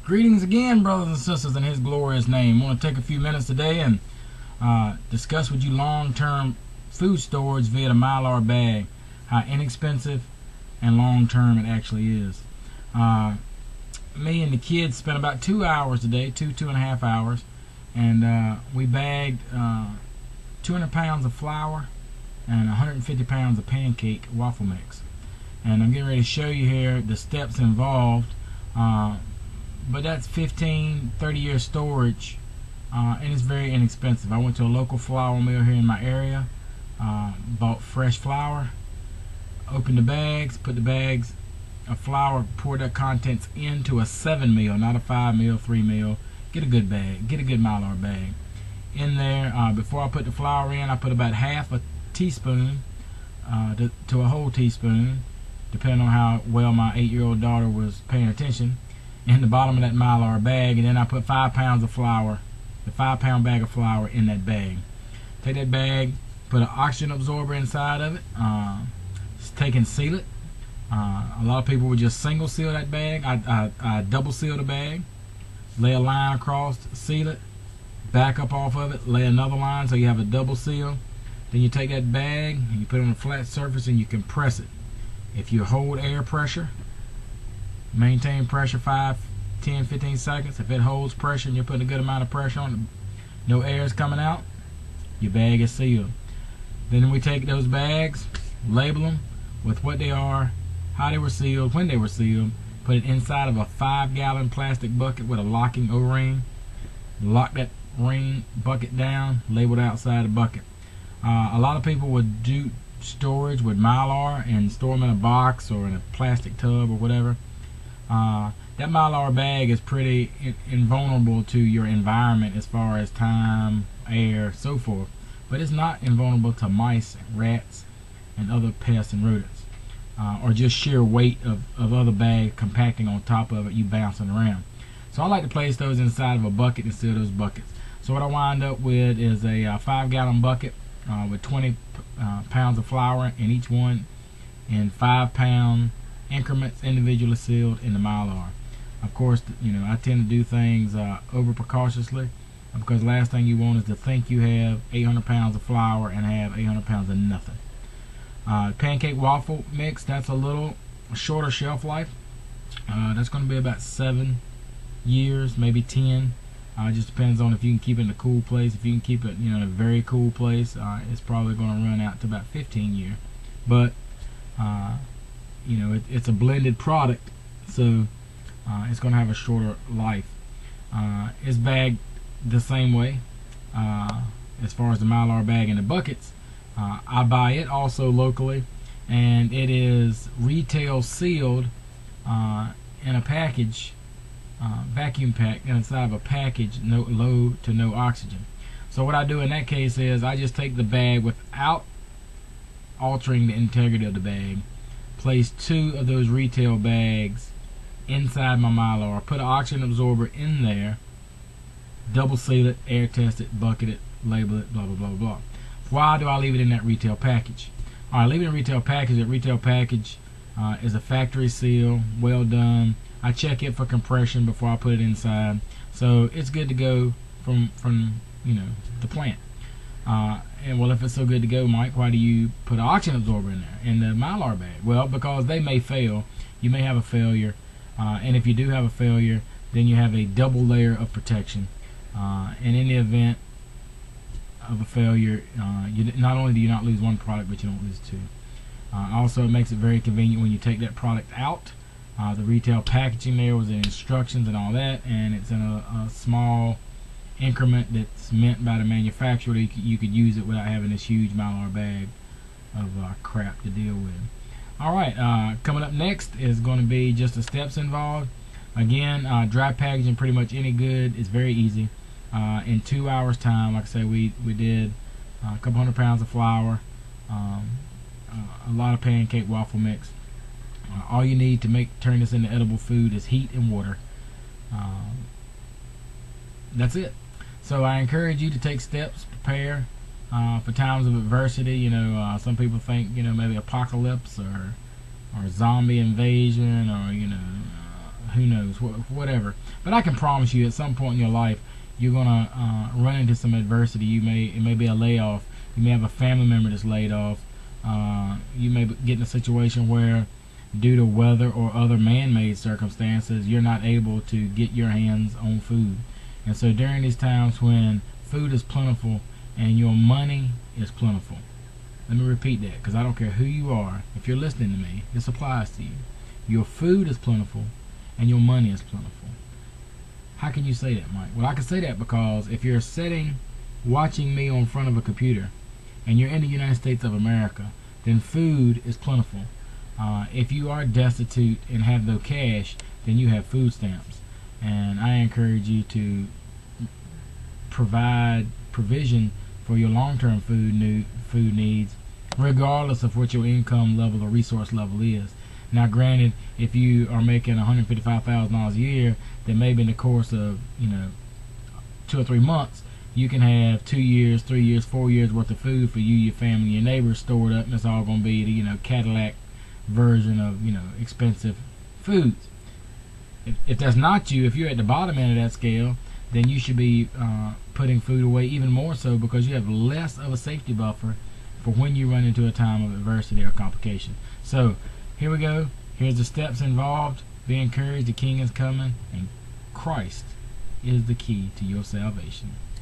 Greetings again, brothers and sisters, in His glorious name. I want to take a few minutes today and discuss with you long-term food storage via the Mylar bag, how inexpensive and long-term it actually is. Me and the kids spent about 2 hours today, two and a half hours, and we bagged 200 pounds of flour and 150 pounds of pancake waffle mix. And I'm getting ready to show you here the steps involved. But that's 15-30 year storage, and it's very inexpensive. I went to a local flour mill here in my area, bought fresh flour, opened the bags, put the bags of flour, poured the contents into a 7 mil, not a 5 mil, 3 mil. Get a good bag, get a good Mylar bag. In there, before I put the flour in, I put about half a teaspoon to a whole teaspoon, depending on how well my 8-year-old daughter was paying attention, in the bottom of that Mylar bag. And then I put 5 pounds of flour, the 5-pound bag of flour, in that bag. Take that bag, put an oxygen absorber inside of it, take and seal it. A lot of people would just single seal that bag. I double seal the bag, lay a line across, seal it, back up off of it, lay another line so you have a double seal. Then you take that bag and you put it on a flat surface and you compress it. If you hold air pressure, maintain pressure 5, 10, 15 seconds. If it holds pressure and you're putting a good amount of pressure on it, no air is coming out, your bag is sealed. Then we take those bags, label them with what they are, how they were sealed, when they were sealed, put it inside of a 5-gallon plastic bucket with a locking O-ring. Lock that ring bucket down, labeled outside the bucket. A lot of people would do storage with Mylar and store them in a box or in a plastic tub or whatever. That Mylar bag is pretty invulnerable to your environment as far as time, air, so forth, but it's not invulnerable to mice, rats, and other pests and rodents, or just sheer weight of other bags compacting on top of it, you bouncing around. So I like to place those inside of a bucket and seal those buckets. So what I wind up with is a 5-gallon bucket with 20 pounds of flour in each one, in 5-pound increments, individually sealed in the Mylar. Of course, I tend to do things over precautiously, because the last thing you want is to think you have 800 pounds of flour and have 800 pounds of nothing. Pancake waffle mix, that's a little shorter shelf life. That's going to be about 7 years, maybe 10. It just depends on if you can keep it in a cool place. If you can keep it in a very cool place, it's probably going to run out to about 15 years. But it's a blended product, so it's going to have a shorter life. It's bagged the same way as far as the Mylar bag and the buckets. I buy it also locally, and it is retail sealed in a package, vacuum packed inside of a package, low to no oxygen. So what I do in that case is I just take the bag without altering the integrity of the bag, place 2 of those retail bags inside my Mylar, put an oxygen absorber in there, double seal it, air test it, bucket it, label it, blah blah blah blah. Why do I leave it in that retail package? Alright, leave it in a retail package. That retail package is a factory seal, well done. I check it for compression before I put it inside, so it's good to go from the plant. And well, if it's so good to go, Mike, why do you put an oxygen absorber in there in the Mylar bag? Well, because they may fail. You may have a failure, and if you do have a failure, then you have a double layer of protection. And in the event of a failure, not only do you not lose one product, but you don't lose 2. Also, it makes it very convenient when you take that product out. The retail packaging there was the instructions and all that, and it's in a small increment that's meant by the manufacturer. You could use it without having this huge Mylar bag of crap to deal with. Alright, coming up next is going to be just the steps involved. Again, dry packaging, pretty much any good, is very easy. In 2 hours time, like I say, we did a couple 100 pounds of flour, a lot of pancake waffle mix. All you need to turn this into edible food is heat and water. That's it. So I encourage you to take steps, prepare for times of adversity. Some people think maybe apocalypse or zombie invasion, or who knows, whatever. But I can promise you, at some point in your life, you're gonna run into some adversity. It may be a layoff. You may have a family member that's laid off. You may get in a situation where, due to weather or other man-made circumstances, you're not able to get your hands on food. And so during these times when food is plentiful and your money is plentiful, let me repeat that, because I don't care who you are. If you're listening to me, this applies to you. Your food is plentiful and your money is plentiful. How can you say that, Mike? Well, I can say that because if you're watching me on front of a computer and you're in the United States of America, then food is plentiful. If you are destitute and have no cash, then you have food stamps. And I encourage you to provide provision for your long-term food needs, regardless of what your income level or resource level is. Now, granted, if you are making $155,000 a year, then maybe in the course of 2 or 3 months, you can have 2 years, 3 years, 4 years worth of food for you, your family, your neighbors stored up, and it's all going to be the Cadillac version of expensive foods. If that's not you, if you're at the bottom end of that scale, then you should be putting food away even more so, because you have less of a safety buffer for when you run into a time of adversity or complication. So here we go. Here's the steps involved. Be encouraged. The King is coming, and Christ is the key to your salvation.